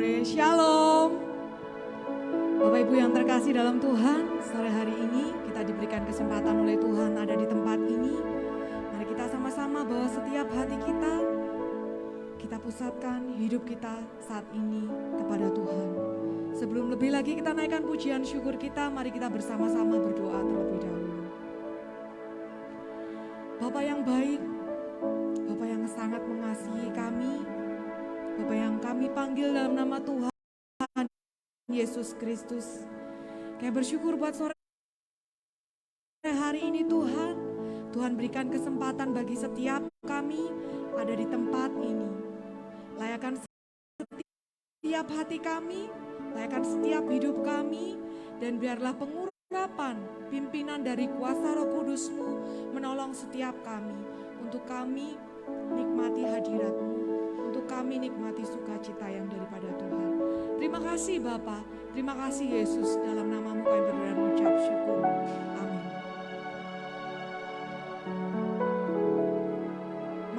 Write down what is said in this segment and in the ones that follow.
sore, Shalom. Bapak Ibu yang terkasih dalam Tuhan, sore hari ini kita diberikan kesempatan oleh Tuhan ada di tempat ini. Mari kita sama-sama bawa setiap hati kita pusatkan hidup kita saat ini kepada Tuhan. Sebelum lebih lagi kita naikkan pujian syukur kita, mari kita bersama-sama berdoa terlebih dahulu. Bapa yang baik, Bapa yang sangat mengasihi kami, Bapa yang kami panggil dalam nama Tuhan Yesus Kristus. Kami bersyukur buat sore hari ini Tuhan. Tuhan berikan kesempatan bagi setiap kami ada di tempat ini. Layakan setiap hati kami, layakan setiap hidup kami, dan biarlah pengurapan pimpinan dari kuasa Roh Kudus-Mu menolong setiap kami. Untuk kami nikmati hadirat-Mu, untuk kami nikmati sukacita yang daripada Tuhan. Terima kasih Bapa, terima kasih Yesus, dalam nama-Mu kami berdoa dan mengucap syukur. Amin.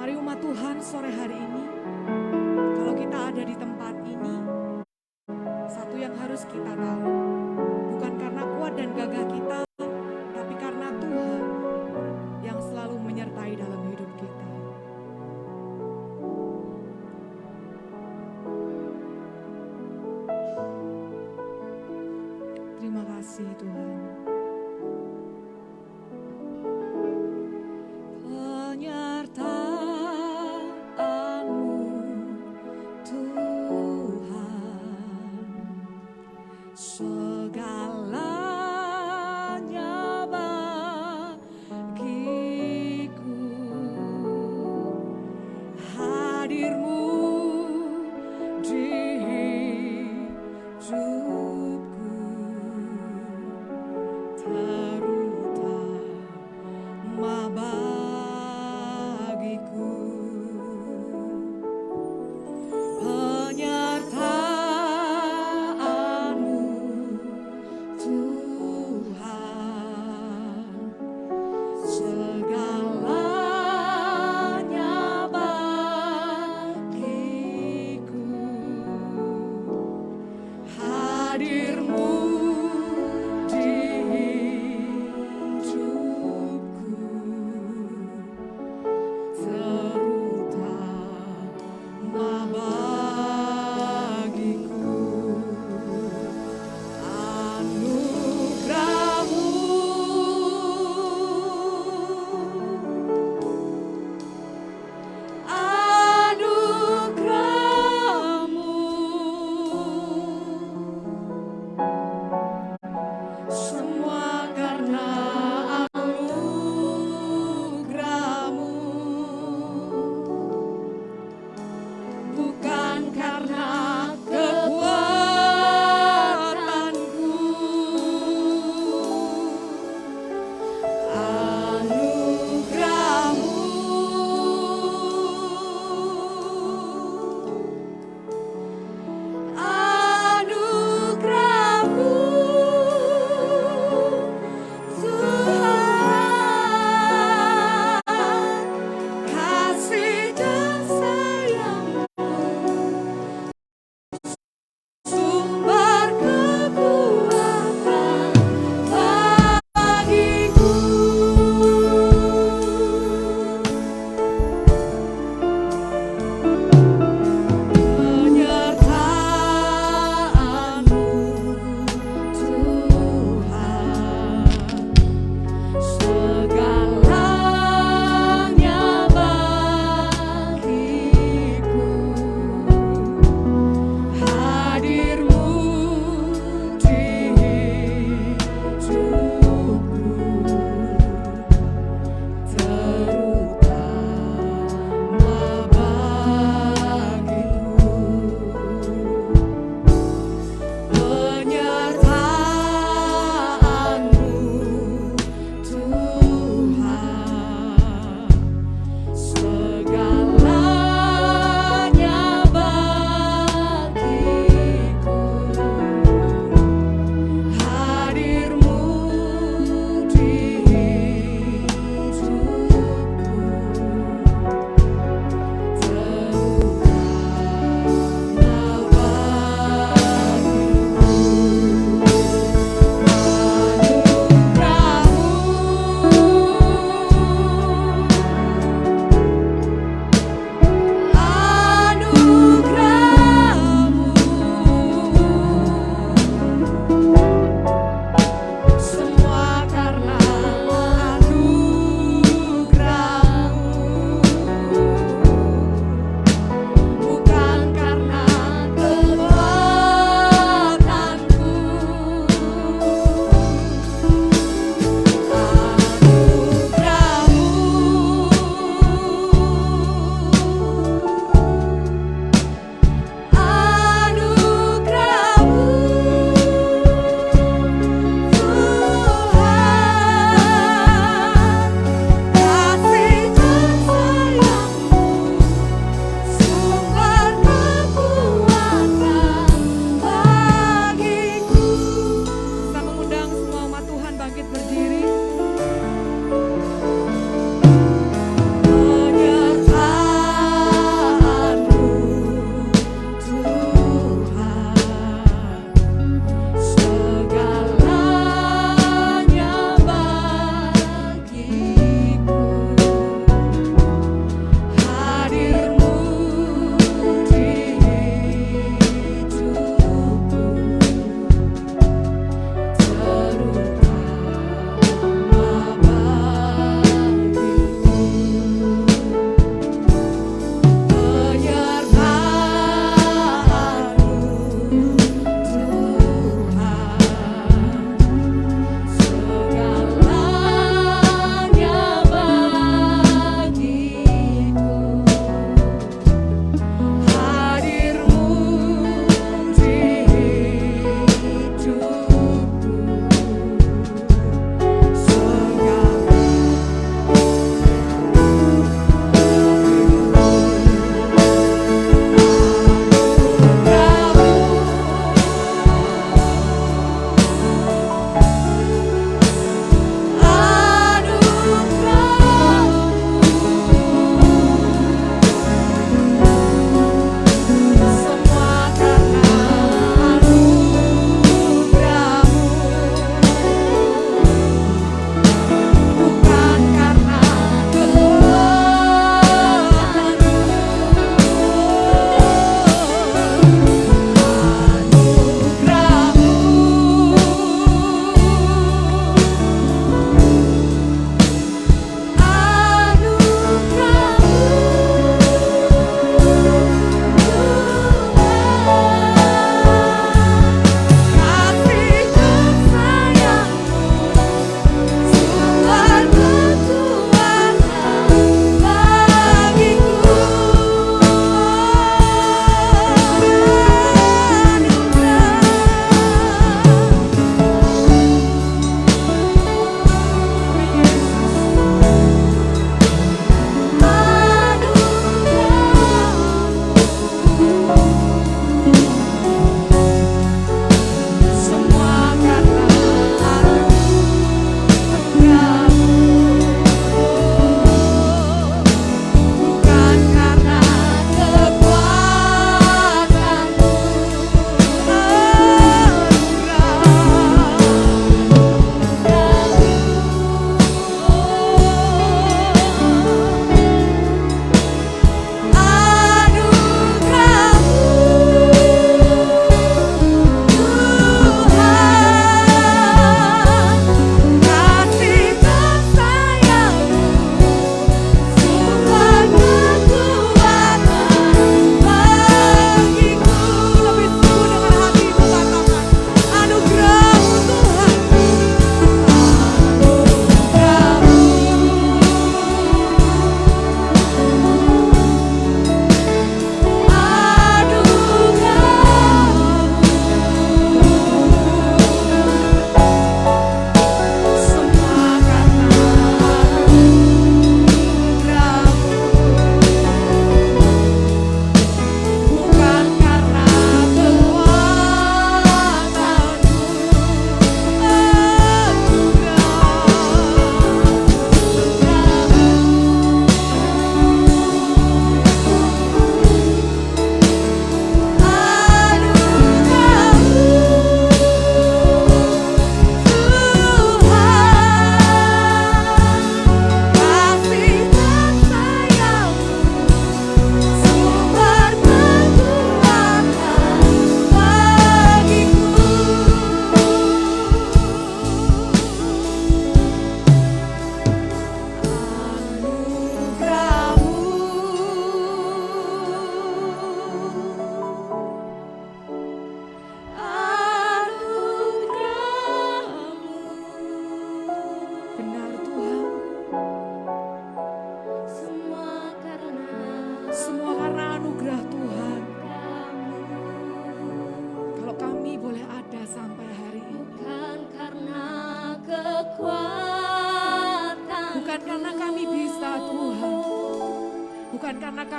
Mari umat Tuhan sore hari ini, kalau kita ada di tempat ini, satu yang harus kita tahu, bukan karena kuat dan gagah kita, tapi karena Tuhan yang selalu menyertai dalam hidup kita. Terima kasih Tuhan. Penyertaan-Mu Tuhan, segalanya bagiku. Hadir-Mu di hidupku, terutama bagiku. Penyertaan-Mu Tuhan, segalanya bagiku. Hadir-Mu di hidupku,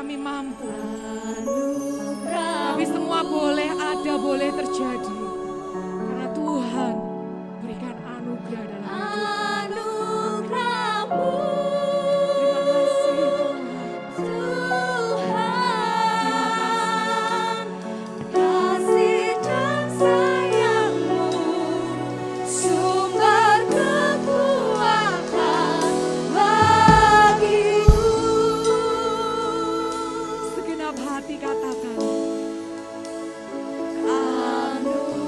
kami mampu. Tapi semua boleh ada, boleh terjadi. Karena Tuhan berikan anugerah dalam hidup kami. Terima kasih Tuhan. Kasih dan sayang-Mu, sumber kekuatan bagiku. Segenap hati katakan, Anugerah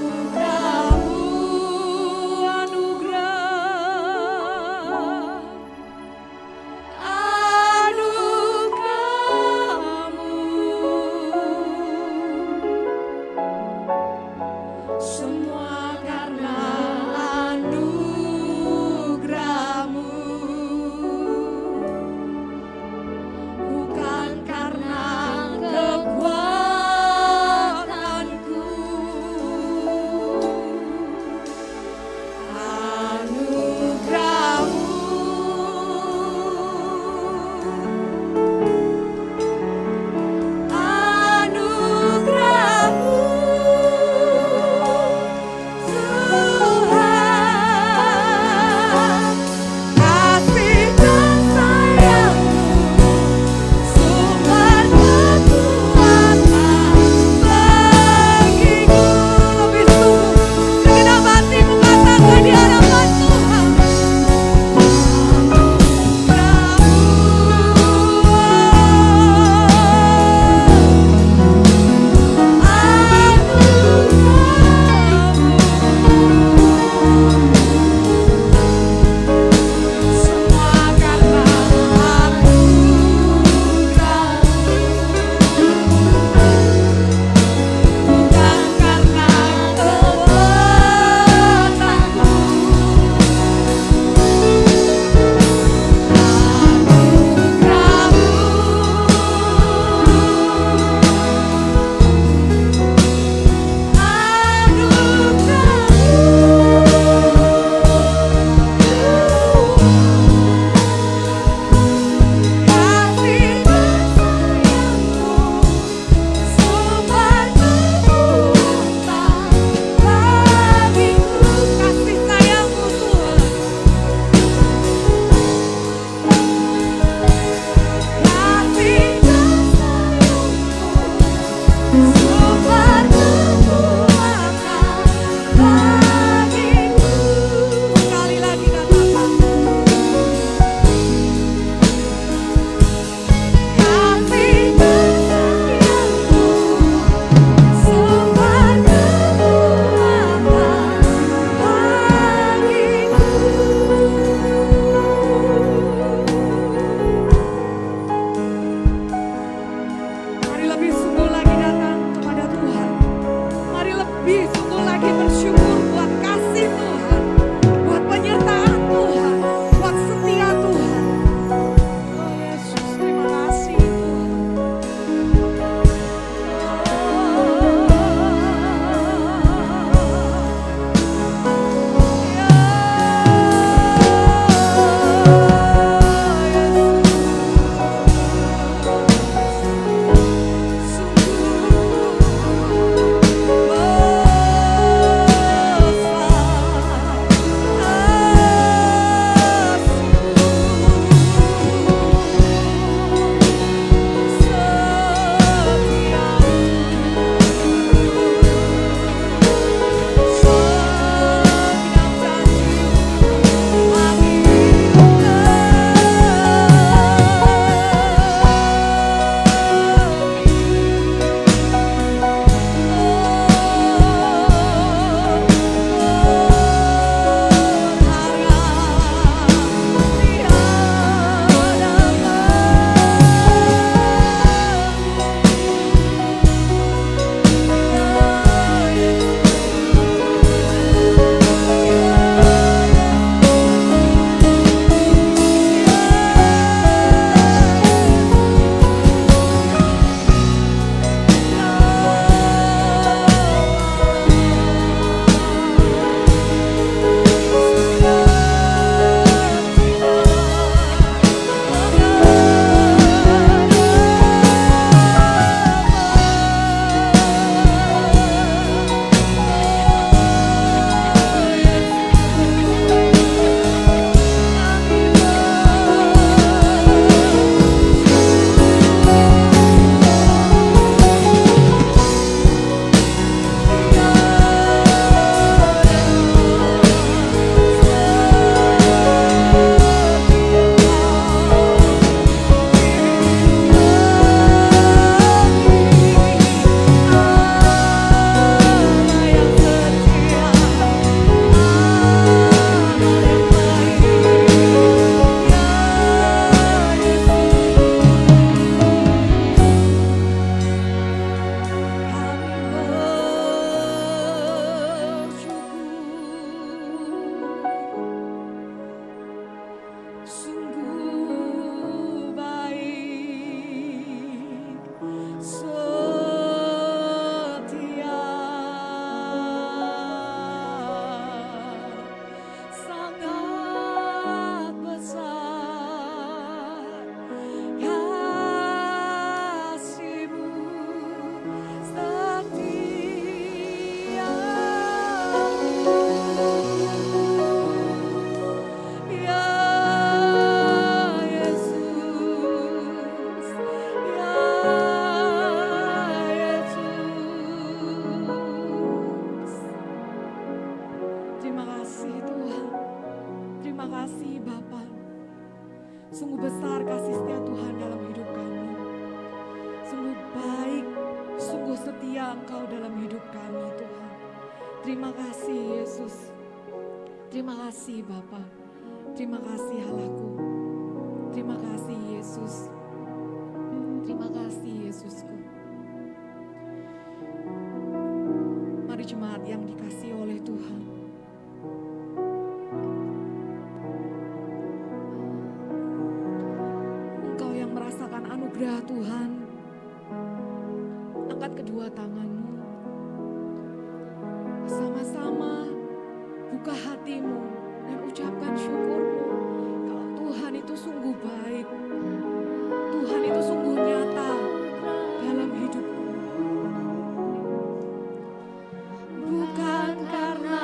kasih setia Tuhan dalam hidup kami. Sungguh baik, sungguh setia Engkau dalam hidup kami Tuhan. Terima kasih Yesus. Terima kasih Bapa. Terima kasih Allahku. Terima kasih Yesus. Terima kasih Yesusku. Mari jemaat yang dikasihi oleh Tuhan. Engkau yang merasakan anugerah Tuhan, angkat kedua tanganmu. Sama-sama buka hatimu dan ucapkan syukurmu. Kalau Tuhan itu sungguh baik, Tuhan itu sungguh nyata dalam hidupku. Bukan karena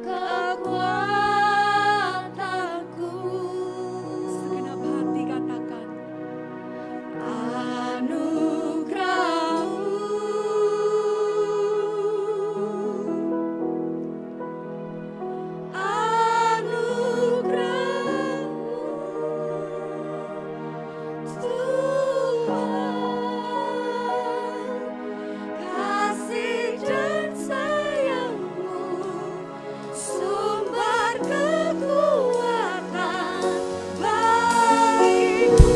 kekuatanku, Segenap hati katakan, anugerah-Mu, anugerah-Mu, Tuhan, kasih dan sayang-Mu, sumber kekuatan bagiku.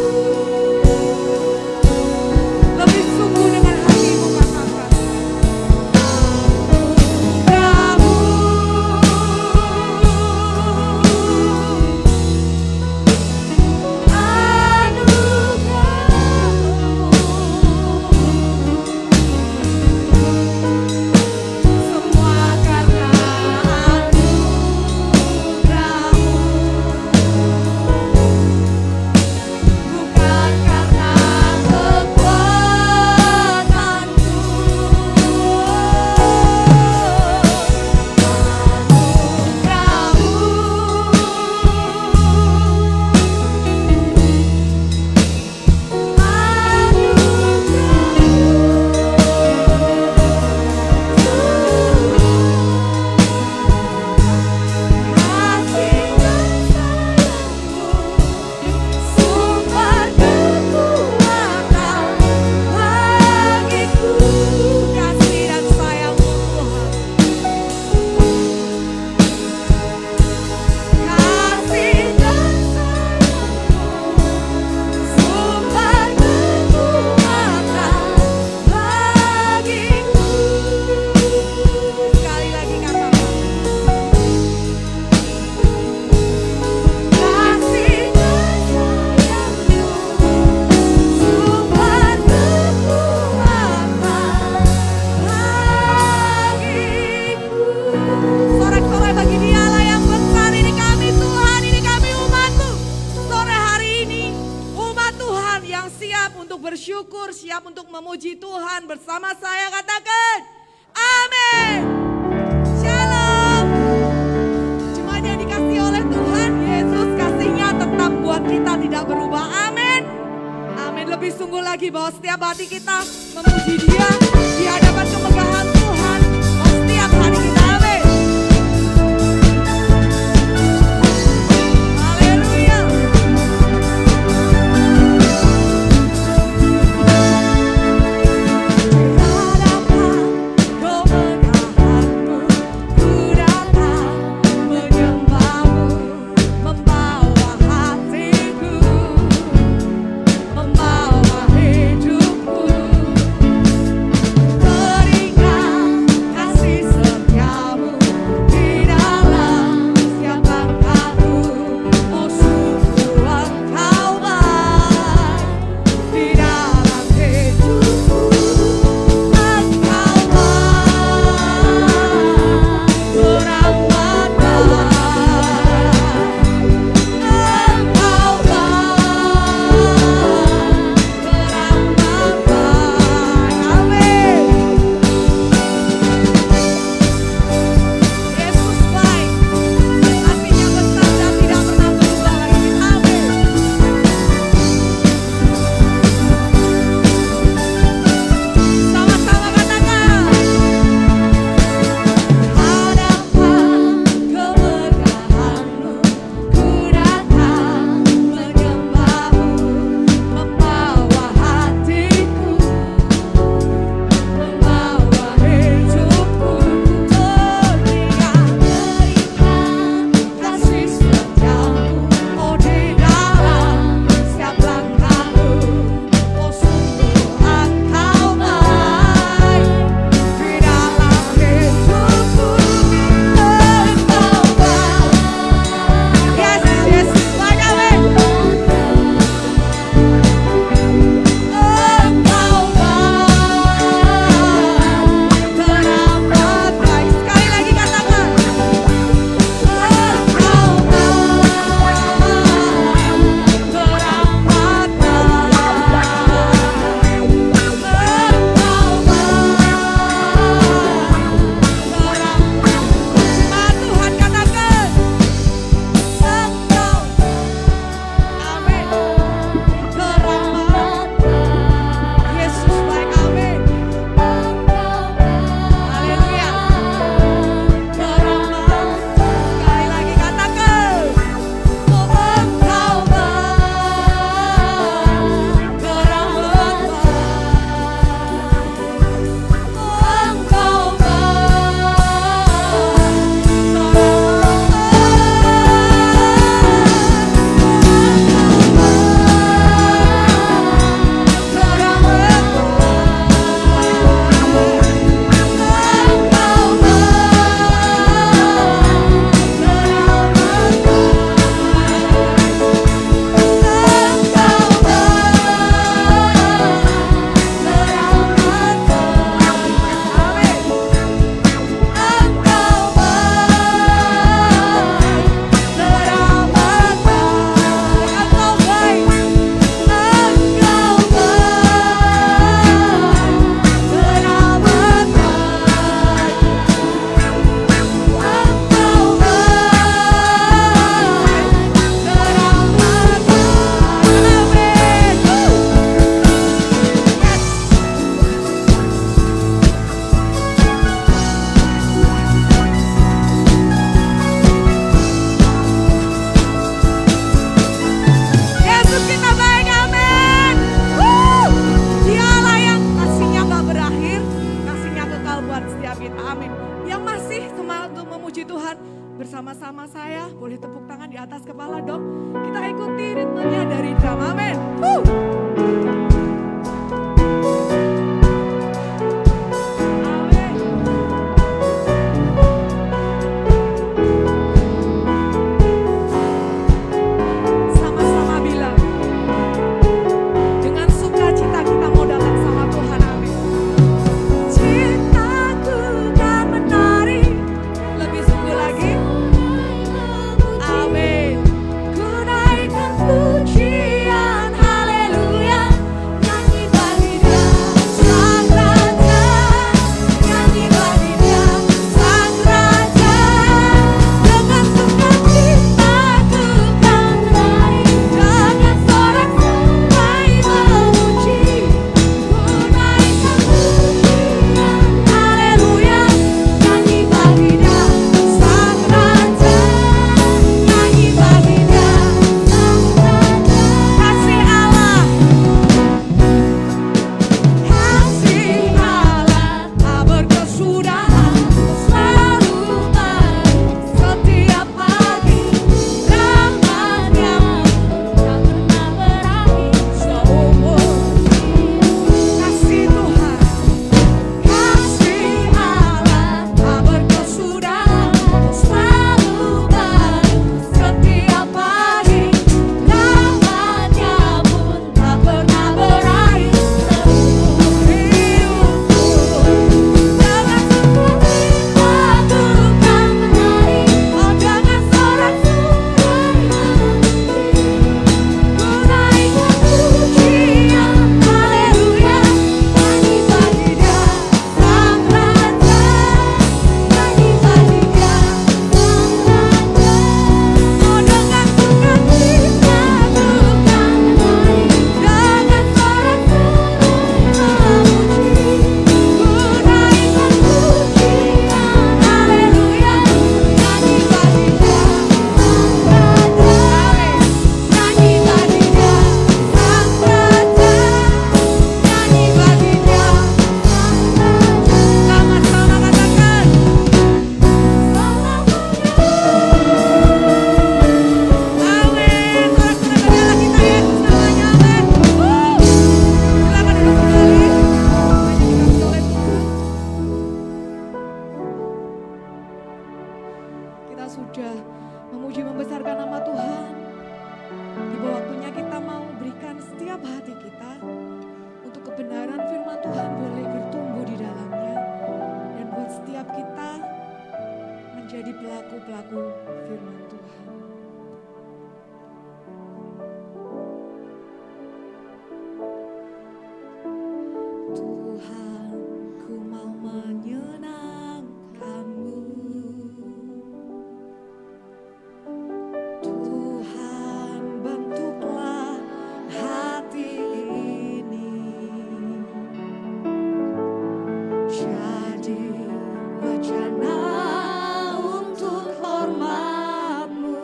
lebih sungguh dengan hatimu katakan, Anugerah-Mu, semua karena anugerah-Mu, bukan karena kekuatanku. Kasih dan sayang-Mu sumber kekuatan bagiku. Sekali lagi katakan, kasih dan sayang-Mu, sumber kekuatan bagiku. sorak-sorai bagi Dialah yang besar. Ini kami Tuhan, ini kami umat-Mu. Sore hari ini umat Tuhan yang siap untuk bersyukur, siap untuk memuji Tuhan bersama saya katakan, amin. Shalom. Jemaat yang dikasihi oleh Tuhan, Yesus kasihnya tetap buat kita tidak berubah. Amin. Amin. Lebih sungguh lagi bahwa setiap hati kita memuji Dia di hadapan kemegahan Tuhan. Oh, setiap hari kita amin. Haleluya. Hadapan kemegahan-Mu, ku datang menyembah-Mu, membawa hatiku, membawa hidupku, teringat bersama-sama saya. Boleh tepuk tangan di atas kepala dong. Kita ikuti ritmenya dari drum. Amin. Sama-sama bilang, dengan sukacita kita mau datang sama Tuhan. Amin. Cintaku kan menari, Lebih sungguh lagi. Amin. ku naikkan pujian, haleluya. Nyanyi bagi Dia Sang Raja, nyanyi bagi Dia Sang Raja. Dengan sukacita ku kan menari, dengan sorak-sorai memuji. Ku naikkan pujian, haleluya. Nyanyi bagi Dia Sang Raja, nyanyi bagi Dia Sang Raja. Kasih Allah, kasih Allah tak berkesudahan, selalu baik setiap pagi. Rahmat-Nya tak pernah berakhir seumur hidup. Kasih Tuhan. Kasih Allah tak berkesudahan, selalu baik setiap pagi. Rahmat-Nya pun tak pernah berakhir seumur hidupku. Dengan sukacita ku kan menari, oh dengan sorak-sorai memuji. Ku naikkan pujian, haleluya. Nyanyi bagi Dia Sang Raja, nyanyi bagi Dia Sang Raja. Oh dengan sukacita ku kan menari, dengan sorak-sorai memuji. Ku naikkan pujian, haleluya. Nyanyi bagi Dia Sang Raja, nyanyi bagi Dia Sang Raja, nyanyi bagi Dia Sang Raja. Sama-sama katakan. Amin. Sorak-sorai berilah kita Yesus namanya. Amin. Silakan duduk kembali. Semuanya dikasih oleh Tuhan. Kita sudah memuji membesarkan nama Tuhan. Tiba waktunya kita mau berikan setiap hati kita untuk kebenaran firman Tuhan boleh bertumbuh di dalamnya. Dan buat setiap kita menjadi pelaku-pelaku firman Tuhan. Tuhan, ku mau menyenangkan-Mu. Tuhan, bentuklah hati ini jadi bejana untuk hormat-Mu.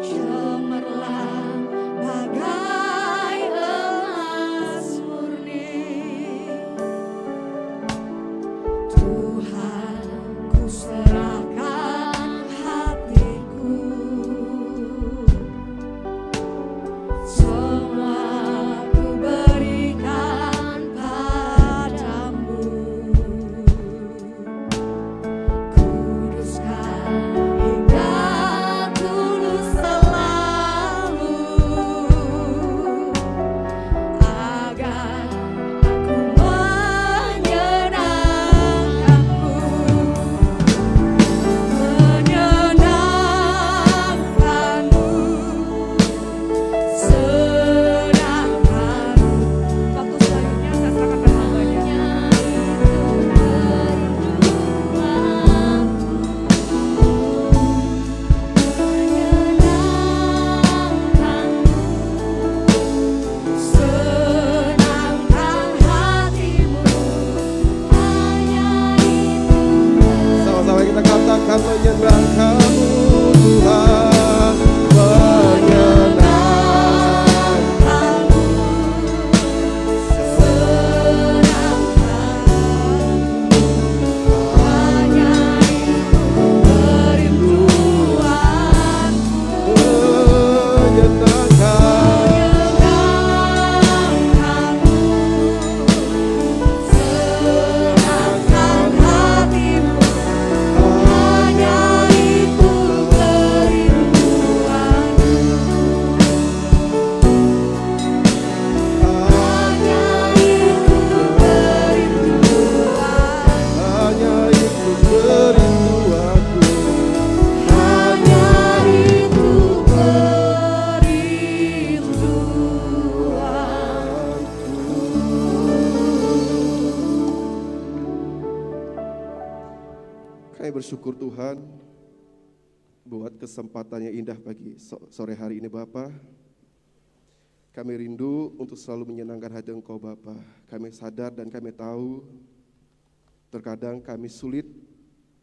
Cemerlang bagai emas murni. Tuhan, ku serahkan hatiku. Semua ku berikan padamu. Kuduskan hingga tulus selalu, agar aku menyenangkan-Mu. Menyenangkan-Mu. bersyukur Tuhan buat kesempatan yang indah pagi sore hari ini Bapa. Kami rindu untuk selalu menyenangkan hati Engkau Bapa. Kami sadar dan kami tahu terkadang kami sulit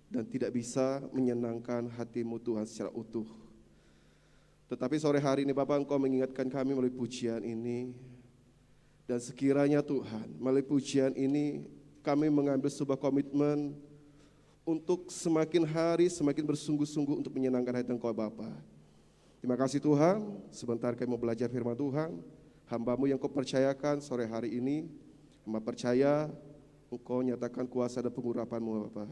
dan tidak bisa menyenangkan hati-Mu Tuhan secara utuh. Tetapi sore hari ini Bapa, Engkau mengingatkan kami melalui pujian ini. Dan sekiranya Tuhan, melalui pujian ini kami mengambil sebuah komitmen untuk semakin hari semakin bersungguh-sungguh untuk menyenangkan hati Engkau Bapa. Terima kasih Tuhan, sebentar kami mau belajar firman Tuhan. Hamba-Mu yang Kau percayakan sore hari ini, hamba percaya Engkau nyatakan kuasa dan pengurapan-Mu Bapa.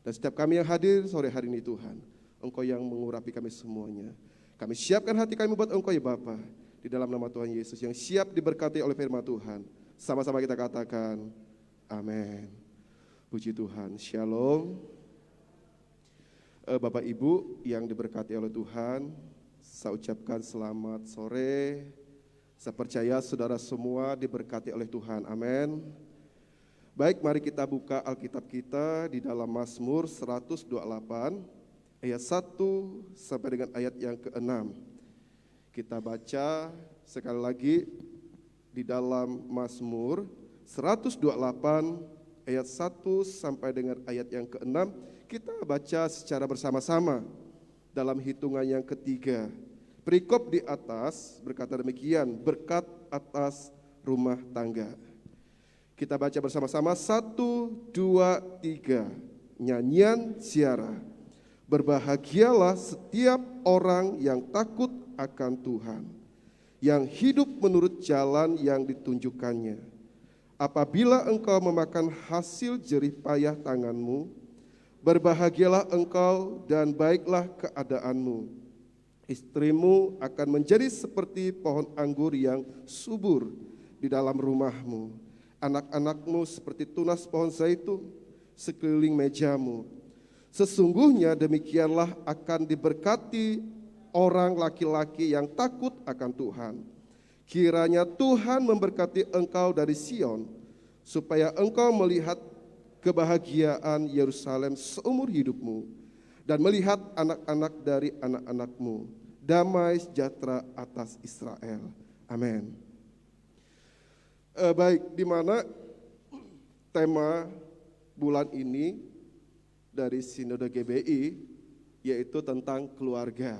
Dan setiap kami yang hadir sore hari ini Tuhan, Engkau yang mengurapi kami semuanya. Kami siapkan hati kami buat Engkau ya Bapa, di dalam nama Tuhan Yesus yang siap diberkati oleh firman Tuhan. Sama-sama kita katakan, amin. Puji Tuhan, shalom. Bapak Ibu yang diberkati oleh Tuhan, saya ucapkan selamat sore. Saya percaya saudara semua diberkati oleh Tuhan, amin. Baik, mari kita buka Alkitab kita di dalam Mazmur 128 ayat 1 sampai dengan ayat yang ke-6. Kita baca sekali lagi di dalam Mazmur 128 ayat 1 sampai dengan ayat yang ke-6. Kita baca secara bersama-sama dalam hitungan yang ketiga. Perikop di atas berkata demikian, berkat atas rumah tangga. Kita baca bersama-sama 1, 2, 3. Nyanyian ziarah. Berbahagialah setiap orang yang takut akan Tuhan, yang hidup menurut jalan yang ditunjukkannya. Apabila engkau memakan hasil jerih payah tanganmu, berbahagialah engkau dan baiklah keadaanmu. Istrimu akan menjadi seperti pohon anggur yang subur di dalam rumahmu. Anak-anakmu seperti tunas pohon zaitun sekeliling mejamu. Sesungguhnya demikianlah akan diberkati orang laki-laki yang takut akan Tuhan. Kiranya Tuhan memberkati engkau dari Sion, supaya engkau melihat kebahagiaan Yerusalem seumur hidupmu, dan melihat anak-anak dari anak-anakmu, damai sejahtera atas Israel. Amin. Baik, di mana tema bulan ini dari Sinode GBI, yaitu tentang keluarga.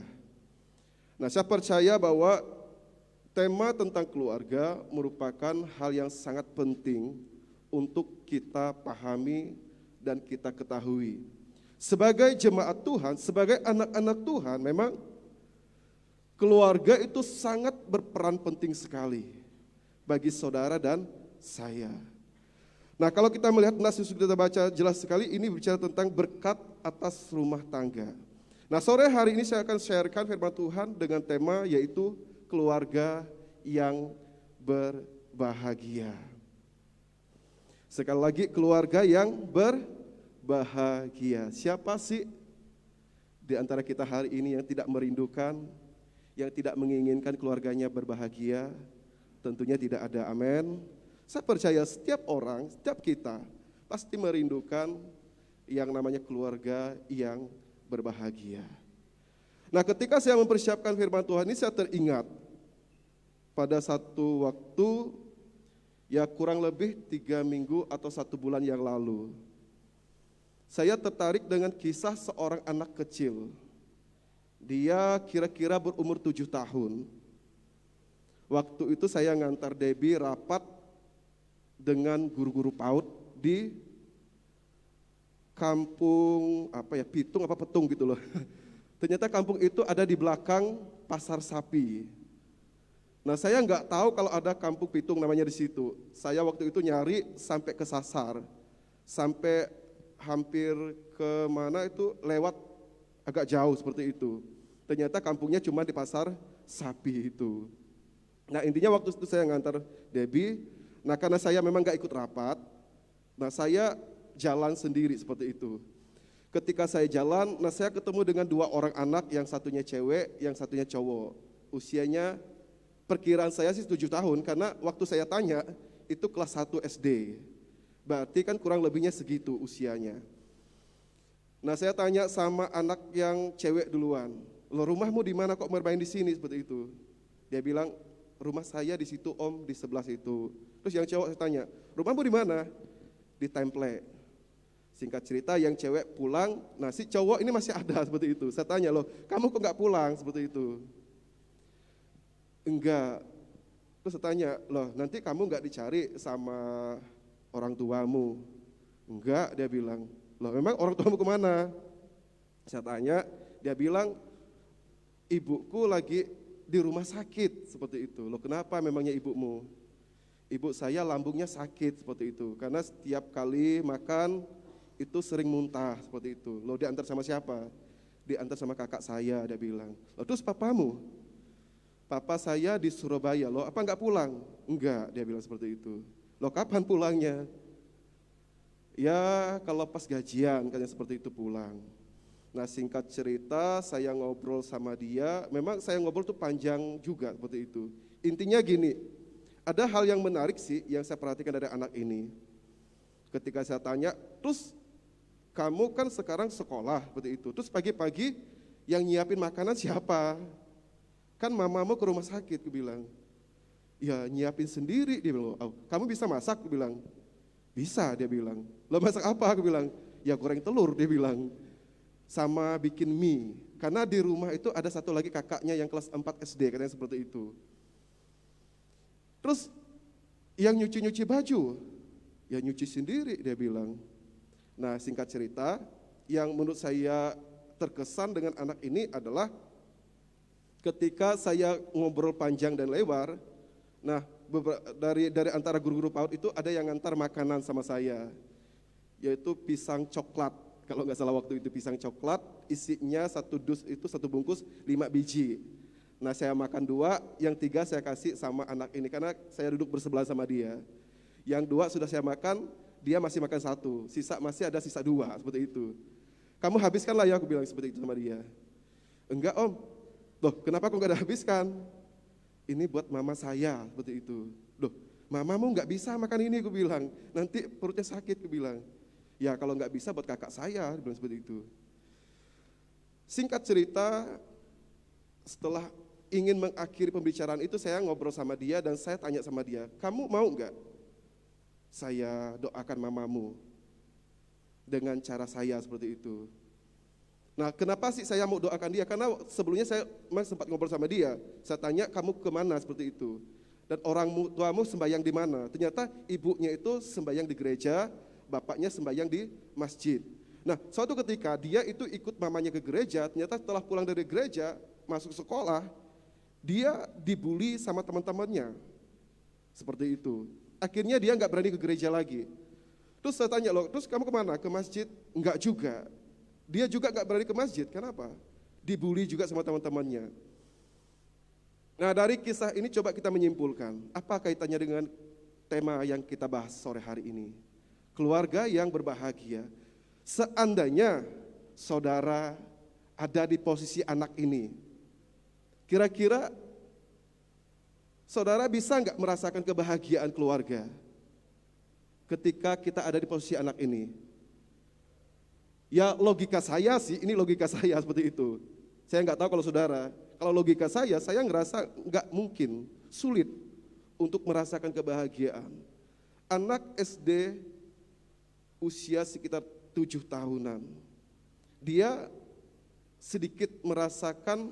Nah, saya percaya bahwa tema tentang keluarga merupakan hal yang sangat penting untuk kita pahami dan kita ketahui. Sebagai jemaat Tuhan, sebagai anak-anak Tuhan, memang keluarga itu sangat berperan penting sekali bagi saudara dan saya. Nah, kalau kita melihat nas yang sudah kita baca jelas sekali, ini bicara tentang berkat atas rumah tangga. Nah, sore hari ini saya akan sharekan firman Tuhan dengan tema yaitu keluarga yang berbahagia. Sekali lagi, keluarga yang berbahagia. Siapa sih di antara kita hari ini yang tidak merindukan, yang tidak menginginkan keluarganya berbahagia? Tentunya tidak ada, amin. Saya percaya setiap orang, setiap kita pasti merindukan yang namanya keluarga yang berbahagia. Nah, ketika saya mempersiapkan firman Tuhan ini, saya teringat pada satu waktu, ya kurang lebih 3 minggu atau 1 bulan yang lalu, saya tertarik dengan kisah seorang anak kecil. Dia kira-kira berumur 7 tahun. Waktu itu saya ngantar Debbie rapat dengan guru-guru PAUD di kampung Pitung apa Petung gitu loh. Ternyata kampung itu ada di belakang pasar sapi. Nah, saya nggak tahu kalau ada kampung Pitung namanya di situ. Saya waktu itu nyari sampai ke Sasar, sampai hampir ke mana itu lewat agak jauh seperti itu. Ternyata kampungnya cuma di pasar sapi itu. Nah, intinya waktu itu saya ngantar Debbie. Nah, karena saya memang nggak ikut rapat, nah saya jalan sendiri seperti itu. Ketika saya jalan, nah saya ketemu dengan 2 orang anak, yang satunya cewek, yang satunya cowok. Usianya perkiraan saya sih 7 tahun, karena waktu saya tanya, itu kelas 1 SD. Berarti kan kurang lebihnya segitu usianya. Nah saya tanya sama anak yang cewek duluan, lo rumahmu di mana kok bermain di sini seperti itu? Dia bilang, rumah saya di situ om, di sebelah situ. Terus yang cowok saya tanya, rumahmu di mana? Di Temple. Singkat cerita yang cewek pulang, nah si cowok ini masih ada seperti itu. Saya tanya loh, kamu kok nggak pulang seperti itu? Enggak. Terus saya tanya, loh nanti kamu nggak dicari sama orang tuamu? Enggak, dia bilang. Loh memang orang tuamu kemana? Saya tanya, dia bilang, ibuku lagi di rumah sakit seperti itu. Loh kenapa memangnya ibumu? Ibu saya lambungnya sakit seperti itu. Karena setiap kali makan itu sering muntah seperti itu. Loh diantar sama siapa? Diantar sama kakak saya, dia bilang. Loh terus papamu? Papa saya di Surabaya, loh apa enggak pulang? Enggak, dia bilang seperti itu. Loh kapan pulangnya? Ya kalau pas gajian, katanya seperti itu pulang. Nah singkat cerita saya ngobrol sama dia, memang saya ngobrol tuh panjang juga seperti itu. Intinya gini, ada hal yang menarik sih yang saya perhatikan dari anak ini. Ketika saya tanya, terus kamu kan sekarang sekolah seperti itu, terus pagi-pagi yang nyiapin makanan siapa? Kan mamamu ke rumah sakit, aku bilang. Ya nyiapin sendiri, dia bilang. Oh, kamu bisa masak, aku bilang. Bisa, dia bilang. Lo masak apa, aku bilang. Ya goreng telur, dia bilang. Sama bikin mie. Karena di rumah itu ada satu lagi kakaknya yang kelas 4 SD, katanya seperti itu. Terus yang nyuci-nyuci baju, ya nyuci sendiri, dia bilang. Nah singkat cerita, yang menurut saya terkesan dengan anak ini adalah ketika saya ngobrol panjang dan lebar, nah dari antara guru-guru PAUD itu ada yang ngantar makanan sama saya, yaitu pisang coklat. Kalau nggak salah waktu itu pisang coklat, isinya satu dus itu satu bungkus 5 biji. Nah saya makan 2, yang 3 saya kasih sama anak ini karena saya duduk bersebelahan sama dia. Yang 2 sudah saya makan, dia masih makan 1, masih ada sisa 2 seperti itu. Kamu habiskanlah ya, aku bilang seperti itu sama dia. Enggak om. Loh, kenapa kok nggak habiskan? Ini buat mama saya, seperti itu. Loh, mamamu nggak bisa makan ini, aku bilang. Nanti perutnya sakit, aku bilang. Ya kalau nggak bisa buat kakak saya, dia bilang seperti itu. Singkat cerita, setelah ingin mengakhiri pembicaraan itu, saya ngobrol sama dia dan saya tanya sama dia, kamu mau nggak saya doakan mamamu dengan cara saya seperti itu? Nah kenapa sih saya mau doakan dia? Karena sebelumnya saya sempat ngobrol sama dia. Saya tanya kamu kemana seperti itu. Dan orang tuamu sembahyang di mana? Ternyata ibunya itu sembahyang di gereja, bapaknya sembahyang di masjid. Nah suatu ketika dia itu ikut mamanya ke gereja, ternyata setelah pulang dari gereja, masuk sekolah, dia dibully sama teman-temannya. Seperti itu. Akhirnya dia nggak berani ke gereja lagi. Terus saya tanya loh, terus kamu kemana? Ke masjid? Enggak juga. Dia juga gak berani ke masjid, kenapa? Dibully juga sama teman-temannya. Nah dari kisah ini coba kita menyimpulkan, apa kaitannya dengan tema yang kita bahas sore hari ini? Keluarga yang berbahagia. Seandainya saudara ada di posisi anak ini, kira-kira saudara bisa gak merasakan kebahagiaan keluarga ketika kita ada di posisi anak ini? Ya logika saya sih, ini logika saya seperti itu. Saya nggak tahu kalau saudara, kalau logika saya ngerasa nggak mungkin, sulit untuk merasakan kebahagiaan. Anak SD usia sekitar 7 tahunan, dia sedikit merasakan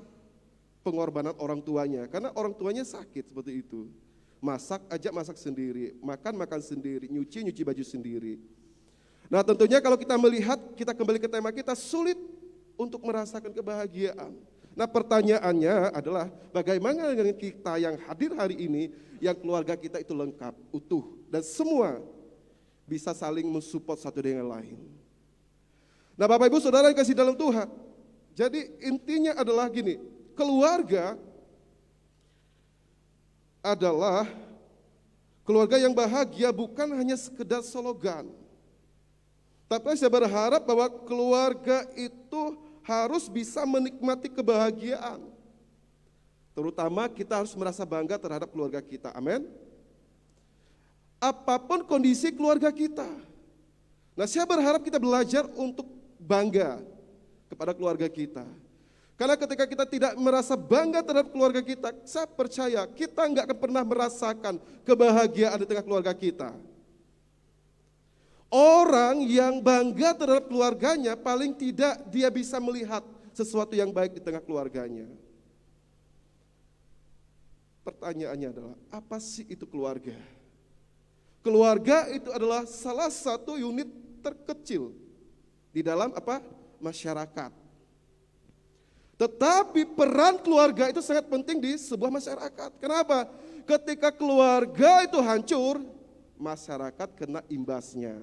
pengorbanan orang tuanya, karena orang tuanya sakit seperti itu. Masak aja masak sendiri, makan sendiri, nyuci baju sendiri. Nah tentunya kalau kita melihat, kita kembali ke tema kita, sulit untuk merasakan kebahagiaan. Nah pertanyaannya adalah bagaimana dengan kita yang hadir hari ini, yang keluarga kita itu lengkap, utuh, dan semua bisa saling mensupport satu dengan lain. Nah Bapak Ibu Saudara yang kasih dalam Tuhan, jadi intinya adalah gini, keluarga adalah keluarga yang bahagia bukan hanya sekedar slogan. Tapi saya berharap bahwa keluarga itu harus bisa menikmati kebahagiaan. Terutama kita harus merasa bangga terhadap keluarga kita, amin. Apapun kondisi keluarga kita. Nah saya berharap kita belajar untuk bangga kepada keluarga kita. Karena ketika kita tidak merasa bangga terhadap keluarga kita, saya percaya kita nggak akan pernah merasakan kebahagiaan di tengah keluarga kita. Orang yang bangga terhadap keluarganya, paling tidak dia bisa melihat sesuatu yang baik di tengah keluarganya. Pertanyaannya adalah, apa sih itu keluarga? Keluarga itu adalah salah satu unit terkecil di dalam masyarakat. Tetapi peran keluarga itu sangat penting di sebuah masyarakat. Kenapa? Ketika keluarga itu hancur, masyarakat kena imbasnya.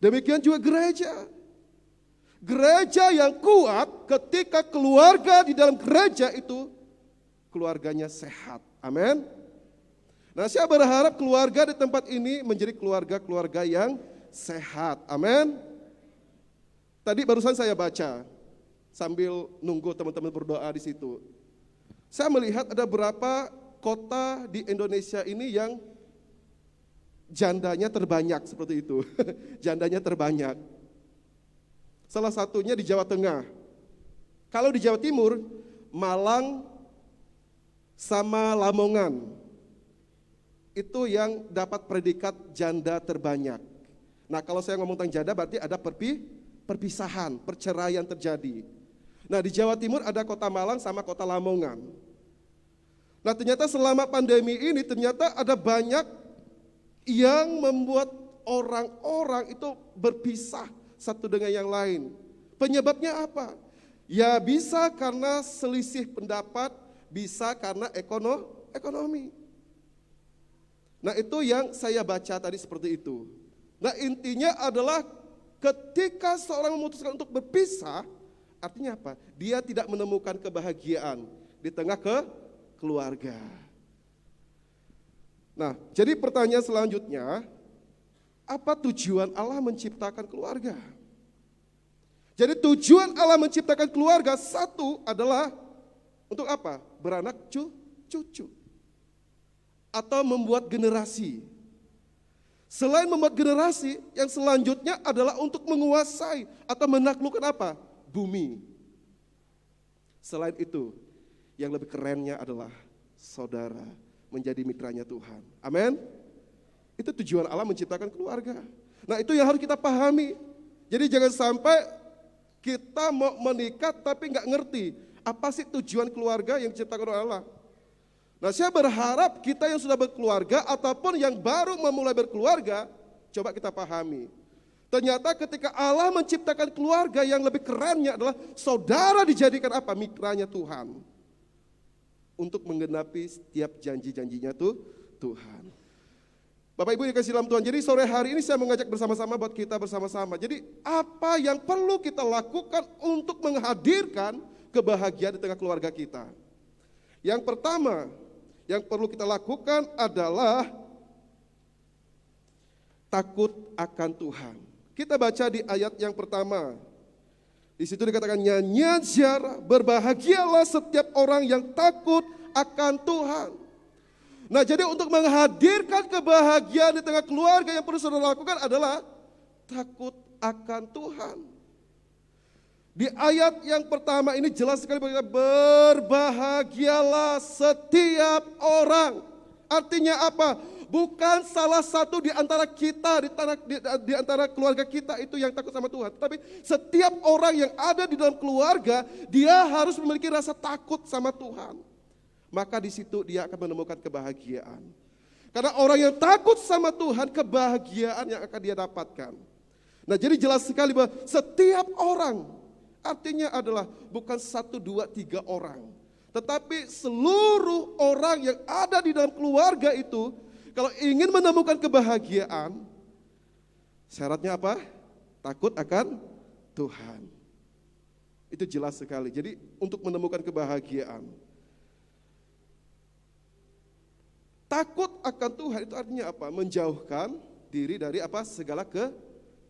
Demikian juga gereja. Gereja yang kuat ketika keluarga di dalam gereja itu, keluarganya sehat. Amin. Nah, saya berharap keluarga di tempat ini menjadi keluarga-keluarga yang sehat. Amin. Tadi barusan saya baca, sambil nunggu teman-teman berdoa di situ. Saya melihat ada berapa kota di Indonesia ini yang jandanya terbanyak seperti itu. Jandanya terbanyak. Salah satunya di Jawa Tengah. Kalau di Jawa Timur, Malang sama Lamongan. Itu yang dapat predikat janda terbanyak. Nah, kalau saya ngomong tentang janda berarti ada perpisahan, perceraian terjadi. Nah, di Jawa Timur ada kota Malang sama kota Lamongan. Nah, ternyata selama pandemi ini ternyata ada banyak yang membuat orang-orang itu berpisah satu dengan yang lain. Penyebabnya apa? Ya bisa karena selisih pendapat, bisa karena ekonomi. Nah, itu yang saya baca tadi seperti itu. Nah, intinya adalah ketika seorang memutuskan untuk berpisah, artinya apa? Dia tidak menemukan kebahagiaan di tengah keluarga. Nah, jadi pertanyaan selanjutnya, apa tujuan Allah menciptakan keluarga? Jadi tujuan Allah menciptakan keluarga satu adalah untuk apa? Beranak cucu. Atau membuat generasi. Selain membuat generasi, yang selanjutnya adalah untuk menguasai atau menaklukkan apa? Bumi. Selain itu, yang lebih kerennya adalah saudara menjadi mitranya Tuhan. Amin. Itu tujuan Allah menciptakan keluarga. Nah, itu yang harus kita pahami. Jadi jangan sampai kita mau menikah tapi nggak ngerti apa sih tujuan keluarga yang diciptakan oleh Allah. Nah, saya berharap kita yang sudah berkeluarga ataupun yang baru memulai berkeluarga, coba kita pahami. Ternyata ketika Allah menciptakan keluarga, yang lebih kerennya adalah saudara dijadikan apa? Mitranya Tuhan. Untuk menggenapi setiap janji-janjinya Tuhan. Bapak Ibu yang kasih dalam Tuhan, jadi sore hari ini saya mengajak bersama-sama buat kita bersama-sama. Jadi apa yang perlu kita lakukan untuk menghadirkan kebahagiaan di tengah keluarga kita? Yang pertama, yang perlu kita lakukan adalah takut akan Tuhan. Kita baca di ayat yang pertama. Di situ dikatakan nyanyian ziarah, berbahagialah setiap orang yang takut akan Tuhan. Nah, jadi untuk menghadirkan kebahagiaan di tengah keluarga yang perlu saudara lakukan adalah takut akan Tuhan. Di ayat yang pertama ini jelas sekali berbahagialah setiap orang. Artinya apa? Bukan salah satu di antara kita, di antara keluarga kita itu yang takut sama Tuhan. Tapi setiap orang yang ada di dalam keluarga, dia harus memiliki rasa takut sama Tuhan. Maka di situ dia akan menemukan kebahagiaan. Karena orang yang takut sama Tuhan, kebahagiaan yang akan dia dapatkan. Nah, jadi jelas sekali bahwa setiap orang, artinya adalah bukan 1, 2, 3 orang. Tetapi seluruh orang yang ada di dalam keluarga itu, kalau ingin menemukan kebahagiaan, syaratnya apa? Takut akan Tuhan. Itu jelas sekali. Jadi untuk menemukan kebahagiaan, takut akan Tuhan itu artinya apa? Menjauhkan diri dari apa? Segala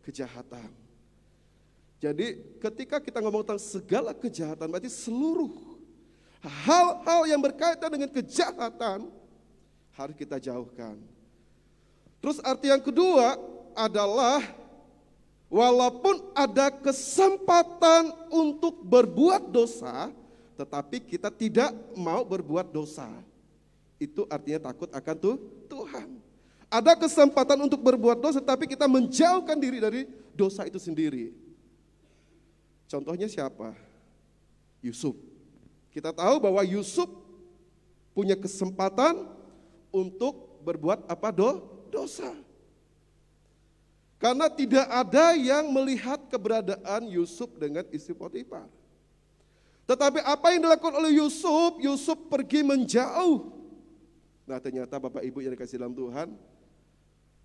kejahatan. Jadi ketika kita ngomong tentang segala kejahatan, berarti seluruh hal-hal yang berkaitan dengan kejahatan harus kita jauhkan. Terus arti yang kedua adalah Walaupun ada kesempatan untuk berbuat dosa, tetapi kita tidak mau berbuat dosa. Itu artinya takut akan Tuhan. Ada kesempatan untuk berbuat dosa, tapi kita menjauhkan diri dari dosa itu sendiri. Contohnya siapa? Yusuf. Kita tahu bahwa Yusuf punya kesempatan untuk berbuat apa? Dosa. Karena tidak ada yang melihat keberadaan Yusuf dengan istri Potifar. Tetapi apa yang dilakukan oleh Yusuf? Yusuf pergi menjauh. Nah, ternyata Bapak Ibu yang dikasihi dalam Tuhan,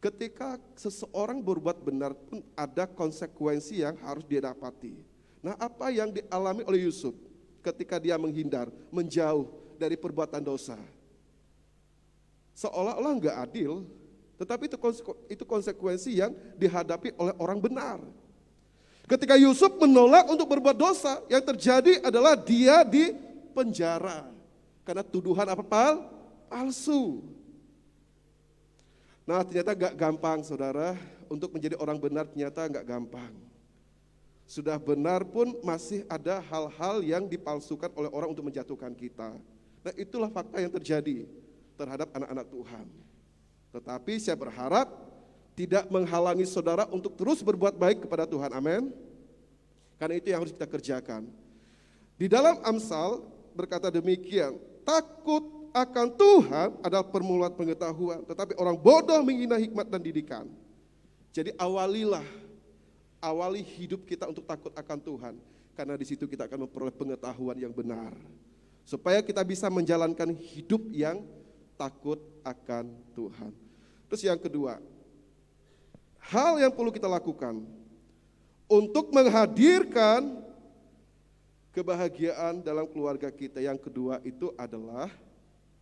ketika seseorang berbuat benar pun ada konsekuensi yang harus dia dapati. Nah, apa yang dialami oleh Yusuf ketika dia menghindar, menjauh dari perbuatan dosa? Seolah-olah enggak adil, tetapi itu konsekuensi yang dihadapi oleh orang benar. Ketika Yusuf menolak untuk berbuat dosa, yang terjadi adalah dia di penjara. Karena tuduhan apa? Palsu. Nah, ternyata gak gampang saudara, untuk menjadi orang benar ternyata gak gampang. Sudah benar pun masih ada hal-hal yang dipalsukan oleh orang untuk menjatuhkan kita. Nah, itulah fakta yang terjadi terhadap anak-anak Tuhan. Tetapi saya berharap tidak menghalangi saudara untuk terus berbuat baik kepada Tuhan, amin. Karena itu yang harus kita kerjakan. Di dalam Amsal berkata demikian, takut akan Tuhan adalah permulaan pengetahuan, tetapi orang bodoh menghina hikmat dan didikan. Jadi awali hidup kita untuk takut akan Tuhan, karena di situ kita akan memperoleh pengetahuan yang benar, supaya kita bisa menjalankan hidup yang takut akan Tuhan. Terus yang kedua, hal yang perlu kita lakukan untuk menghadirkan kebahagiaan dalam keluarga kita. Yang kedua itu adalah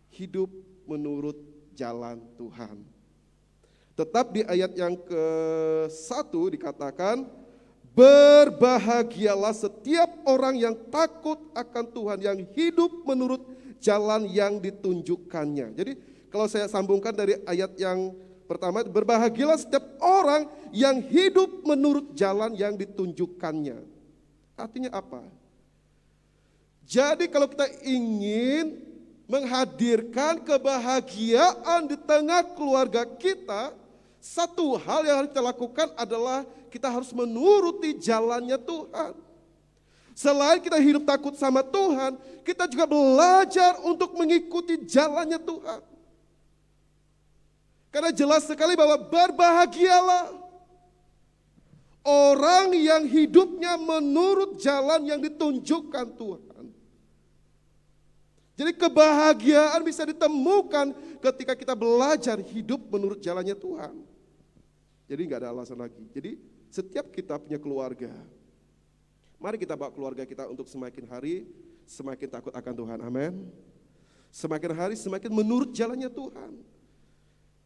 hidup menurut jalan Tuhan. Tetap di ayat yang ke-1 dikatakan, berbahagialah setiap orang yang takut akan Tuhan, yang hidup menurut jalan yang ditunjukkannya. Jadi kalau saya sambungkan dari ayat yang pertama, berbahagialah setiap orang yang hidup menurut jalan yang ditunjukkannya. Artinya apa? Jadi kalau kita ingin menghadirkan kebahagiaan di tengah keluarga kita, satu hal yang harus kita lakukan adalah kita harus menuruti jalannya Tuhan. Selain kita hidup takut sama Tuhan, kita juga belajar untuk mengikuti jalannya Tuhan. Karena jelas sekali bahwa berbahagialah orang yang hidupnya menurut jalan yang ditunjukkan Tuhan. Jadi kebahagiaan bisa ditemukan ketika kita belajar hidup menurut jalannya Tuhan. Jadi nggak ada alasan lagi. Jadi setiap kita punya keluarga, mari kita bawa keluarga kita untuk semakin hari semakin takut akan Tuhan, amin. Semakin hari semakin menurut jalannya Tuhan.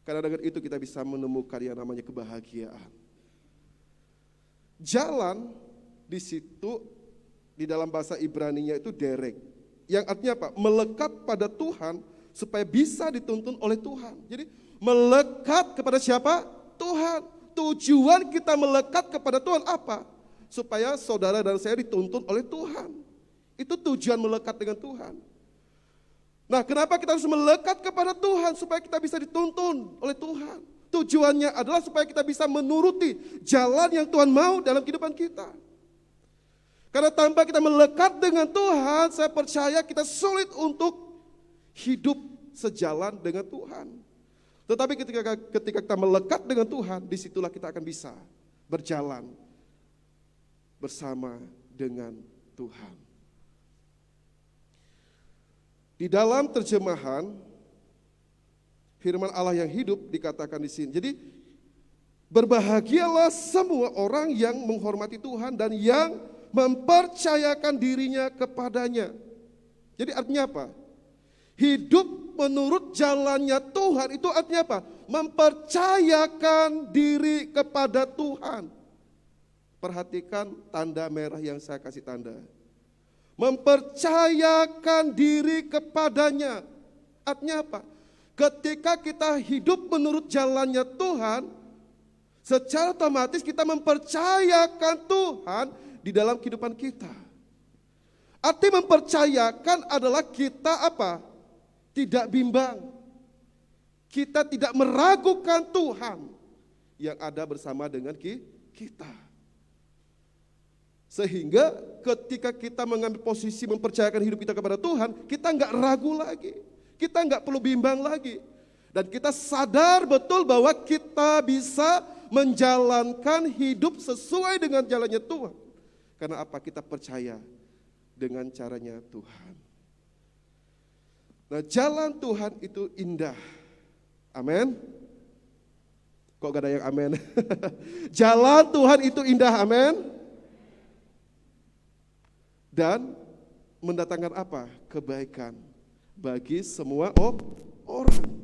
Karena dengan itu kita bisa menemukan yang namanya kebahagiaan. Jalan di situ di dalam bahasa Ibrani-nya itu derek. Yang artinya apa? Melekat pada Tuhan supaya bisa dituntun oleh Tuhan. Jadi melekat kepada siapa? Tuhan. Tujuan kita melekat kepada Tuhan apa? Supaya saudara dan saya dituntun oleh Tuhan. Itu tujuan melekat dengan Tuhan. Nah, kenapa kita harus melekat kepada Tuhan? Supaya kita bisa dituntun oleh Tuhan. Tujuannya adalah supaya kita bisa menuruti jalan yang Tuhan mau dalam kehidupan kita. Karena tanpa kita melekat dengan Tuhan, saya percaya kita sulit untuk hidup sejalan dengan Tuhan. Tetapi ketika kita melekat dengan Tuhan, disitulah kita akan bisa berjalan bersama dengan Tuhan. Di dalam terjemahan firman Allah yang hidup dikatakan di sini. Jadi berbahagialah semua orang yang menghormati Tuhan dan yang mempercayakan dirinya kepadanya. Jadi artinya apa? Hidup menurut jalannya Tuhan itu artinya apa? Mempercayakan diri kepada Tuhan. Perhatikan tanda merah yang saya kasih tanda. Mempercayakan diri kepadanya. Artinya apa? Ketika kita hidup menurut jalannya Tuhan, secara otomatis kita mempercayakan Tuhan di dalam kehidupan kita. Arti mempercayakan adalah kita apa? Tidak bimbang. Kita tidak meragukan Tuhan yang ada bersama dengan kita. Sehingga ketika kita mengambil posisi mempercayakan hidup kita kepada Tuhan, kita nggak ragu lagi. Kita nggak perlu bimbang lagi. Dan kita sadar betul bahwa kita bisa menjalankan hidup sesuai dengan jalannya Tuhan. Karena apa? Kita percaya dengan caranya Tuhan. Nah, jalan Tuhan itu indah. Amin. Kok gak ada yang amin? Jalan Tuhan itu indah, amin. Dan mendatangkan apa? Kebaikan bagi semua orang.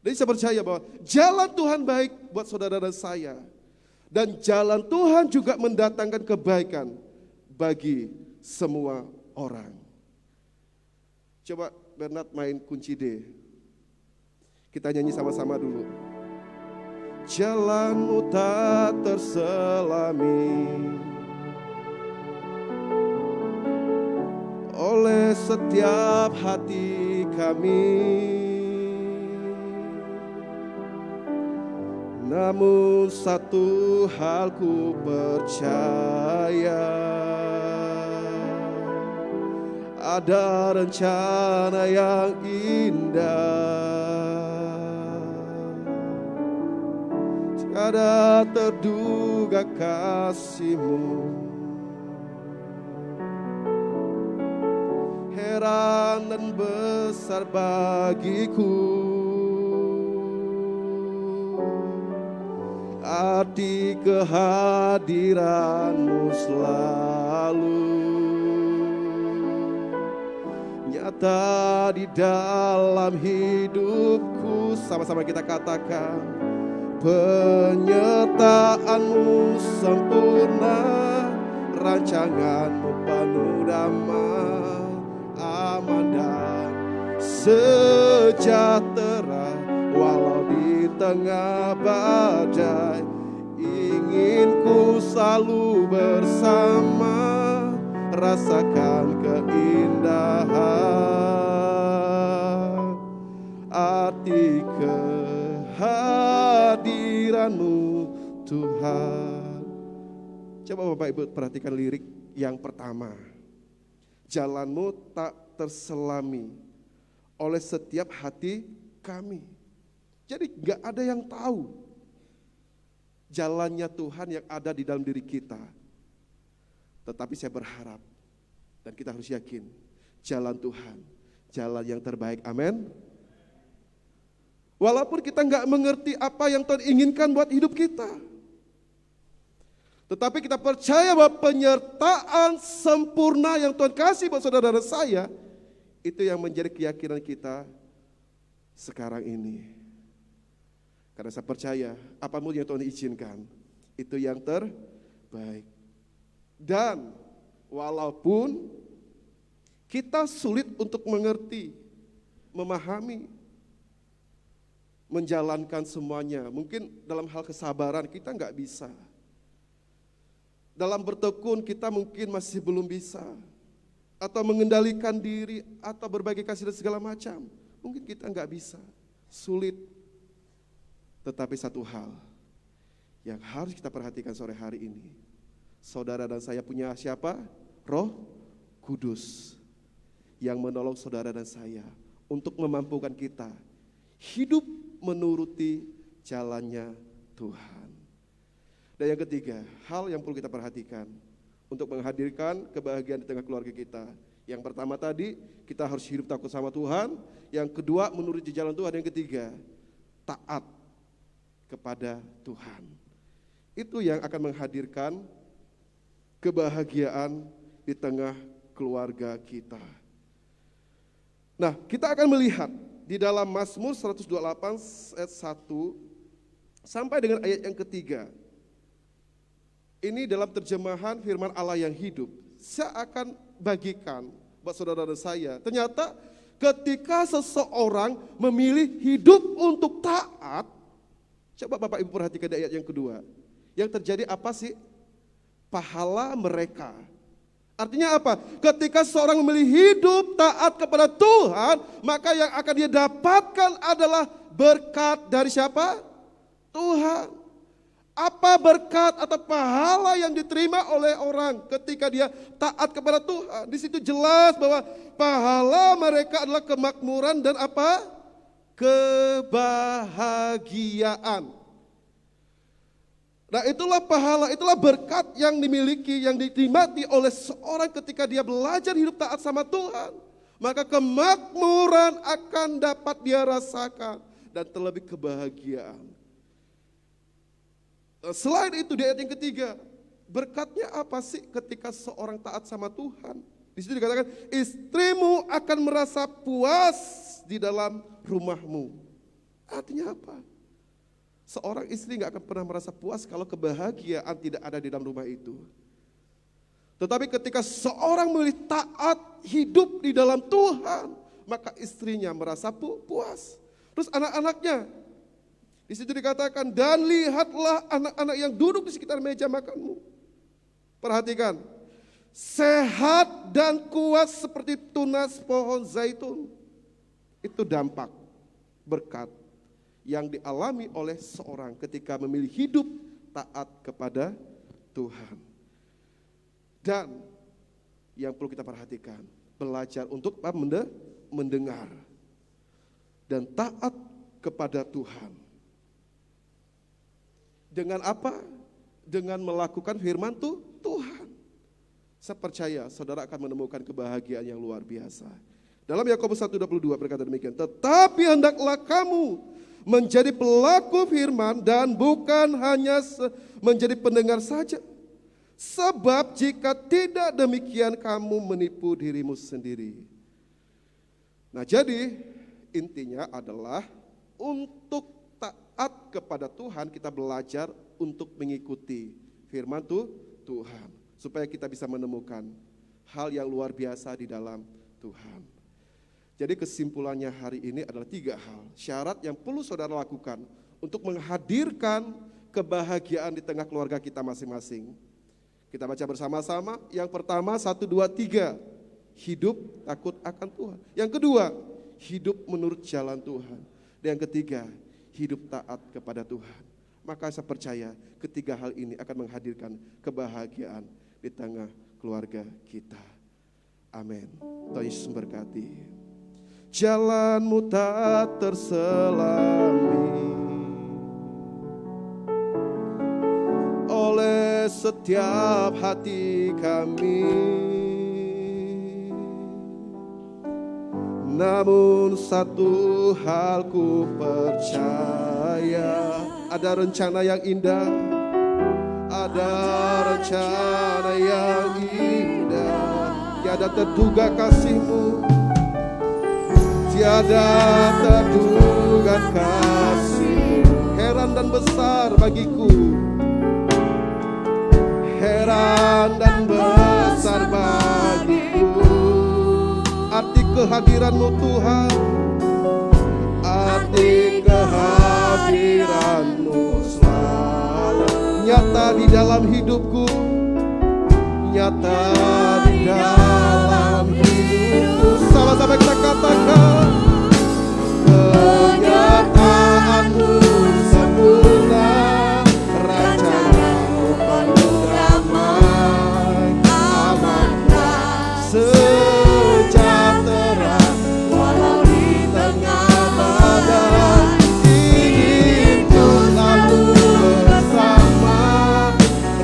Jadi saya percaya bahwa jalan Tuhan baik buat saudara dan saya. Dan jalan Tuhan juga mendatangkan kebaikan bagi semua orang. Coba Bernard main kunci D. Kita nyanyi sama-sama dulu. Jalanmu tak terselami oleh setiap hati kami, namun satu hal ku percaya, ada rencana yang indah. Tiada terduga kasih-Mu, heran dan besar bagiku. Arti kehadiran-Mu selalu nyata di dalam hidupku. Sama-sama kita katakan, penyertaan-Mu sempurna, rancangan-Mu penuh damai, aman dan sejahtera. Walau di tengah badai, ingin ku selalu bersama, rasakan keindahan arti kehadiran-Mu Tuhan. Coba Bapak Ibu perhatikan lirik yang pertama. Jalan-Mu tak terselami oleh setiap hati kami. Jadi gak ada yang tahu jalannya Tuhan yang ada di dalam diri kita. Tetapi saya berharap dan kita harus yakin jalan Tuhan, jalan yang terbaik. Amin. Walaupun kita gak mengerti apa yang Tuhan inginkan buat hidup kita, tetapi kita percaya bahwa penyertaan sempurna yang Tuhan kasih buat saudara dan saya, itu yang menjadi keyakinan kita sekarang ini. Karena saya percaya apapun yang Tuhan izinkan, itu yang terbaik. Dan walaupun kita sulit untuk mengerti, memahami, menjalankan semuanya. Mungkin dalam hal kesabaran kita nggak bisa. Dalam bertekun kita mungkin masih belum bisa. Atau mengendalikan diri, atau berbagi kasih dan segala macam. Mungkin kita nggak bisa, sulit. Tetapi satu hal yang harus kita perhatikan sore hari ini. Saudara dan saya punya siapa? Roh Kudus. Yang menolong saudara dan saya untuk memampukan kita hidup menuruti jalannya Tuhan. Dan yang ketiga, hal yang perlu kita perhatikan untuk menghadirkan kebahagiaan di tengah keluarga kita. Yang pertama tadi, kita harus hidup takut sama Tuhan. Yang kedua, menuruti jalan Tuhan. Yang ketiga, taat kepada Tuhan. Itu yang akan menghadirkan kebahagiaan di tengah keluarga kita. Nah, kita akan melihat di dalam Mazmur 128 ayat 1 sampai dengan ayat yang ketiga. Ini dalam terjemahan firman Allah yang hidup. Saya akan bagikan buat saudara dan saya. Ternyata ketika seseorang memilih hidup untuk taat, Coba Bapak Ibu perhatikan ayat yang kedua. Yang terjadi apa sih? Pahala mereka. Artinya apa? Ketika seorang memilih hidup taat kepada Tuhan, maka yang akan dia dapatkan adalah berkat dari siapa? Tuhan. Apa berkat atau pahala yang diterima oleh orang ketika dia taat kepada Tuhan? Di situ jelas bahwa pahala mereka adalah kemakmuran dan apa? Kebahagiaan. Nah, itulah pahala, itulah berkat yang dimiliki, yang dinikmati oleh seorang ketika dia belajar hidup taat sama Tuhan. Maka kemakmuran akan dapat dia rasakan dan terlebih kebahagiaan. Selain itu di ayat yang ketiga, berkatnya apa sih ketika seorang taat sama Tuhan? Di situ dikatakan, istrimu akan merasa puas di dalam rumahmu. Artinya apa? Seorang istri gak akan pernah merasa puas kalau kebahagiaan tidak ada di dalam rumah itu. Tetapi ketika seorang memilih taat hidup di dalam Tuhan, maka istrinya merasa puas. Terus anak-anaknya, di situ dikatakan, dan lihatlah anak-anak yang duduk di sekitar meja makanmu. Perhatikan, sehat dan kuat seperti tunas pohon zaitun. Itu dampak, berkat yang dialami oleh seorang ketika memilih hidup taat kepada Tuhan. Dan yang perlu kita perhatikan, belajar untuk mendengar dan taat kepada Tuhan. Dengan apa? Dengan melakukan firman Tuhan. Saya percaya saudara akan menemukan kebahagiaan yang luar biasa. Dalam Yakobus 1:22 berkata demikian, tetapi hendaklah kamu menjadi pelaku firman dan bukan hanya menjadi pendengar saja. Sebab jika tidak demikian kamu menipu dirimu sendiri. Nah, jadi intinya adalah untuk taat kepada Tuhan kita belajar untuk mengikuti firman Tuhan. Supaya kita bisa menemukan hal yang luar biasa di dalam Tuhan. Jadi kesimpulannya hari ini adalah 3 hal. Syarat yang perlu saudara lakukan untuk menghadirkan kebahagiaan di tengah keluarga kita masing-masing. Kita baca bersama-sama. Yang pertama 1, 2, 3. Hidup takut akan Tuhan. Yang kedua, hidup menurut jalan Tuhan. Dan yang ketiga, hidup taat kepada Tuhan. Maka saya percaya ketiga hal ini akan menghadirkan kebahagiaan di tengah keluarga kita. Amin. Tuhan Yesus memberkati. Jalanmu tak terselami oleh setiap hati kami. Namun satu hal ku percaya, ada rencana yang indah, ada rencana yang indah. Tiada terduga kasih-Mu, tiada terduga kasih-Mu. Heran dan besar bagiku, heran dan besar bagiku. Arti kehadiran-Mu Tuhan, arti kehadiran-Mu selalu nyata di dalam hidupku, nyata di dalam hidupku. Sama-sama kita katakan, kenyataanmu sempurna, rencanamu penuh damai, amanah, sejahtera, walau di tengah badai. Ingin ku selalu bersama,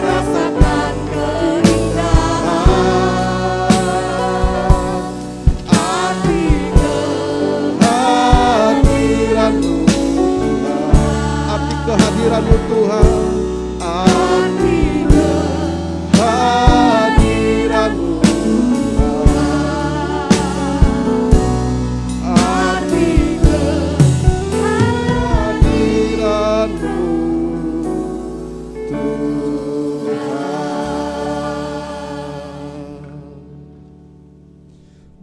rasakan keindahan. Kehadiran-Mu Tuhan, arti kehadiran-Mu Tuhan, arti kehadiran-Mu Tuhan.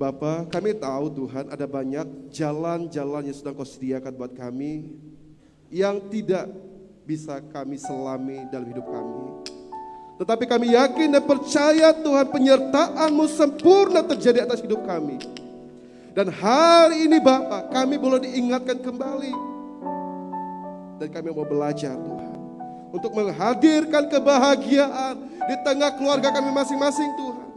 Bapa, kami tahu Tuhan ada banyak jalan-jalan yang sedang Kau sediakan buat kami yang tidak bisa kami selami dalam hidup kami. Tetapi kami yakin dan percaya Tuhan, penyertaan-Mu sempurna terjadi atas hidup kami. Dan hari ini Bapa, kami boleh diingatkan kembali. Dan kami mau belajar Tuhan, untuk menghadirkan kebahagiaan di tengah keluarga kami masing-masing Tuhan.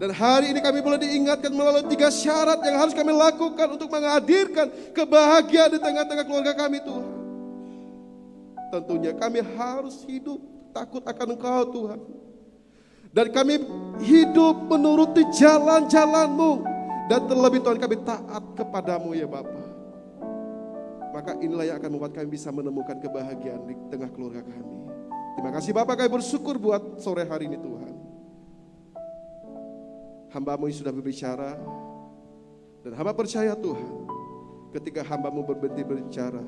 Dan hari ini kami boleh diingatkan melalui 3 syarat yang harus kami lakukan untuk menghadirkan kebahagiaan di tengah-tengah keluarga kami Tuhan. Tentunya kami harus hidup takut akan Engkau Tuhan. Dan kami hidup menuruti jalan-jalan-Mu. Dan terlebih Tuhan, kami taat kepadamu ya Bapa. Maka inilah yang akan membuat kami bisa menemukan kebahagiaan di tengah keluarga kami. Terima kasih Bapak, kami bersyukur buat sore hari ini Tuhan. Hamba-Mu yang sudah berbicara. Dan hamba percaya Tuhan, ketika hamba-Mu berhenti berbicara,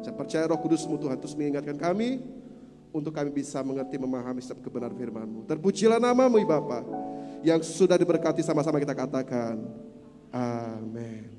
saya percaya Roh Kudus-Mu Tuhan terus mengingatkan kami, untuk kami bisa mengerti, memahami setiap kebenaran firman-Mu. Terpujilah nama-Mu ya Bapa, yang sudah diberkati, sama-sama kita katakan, amin.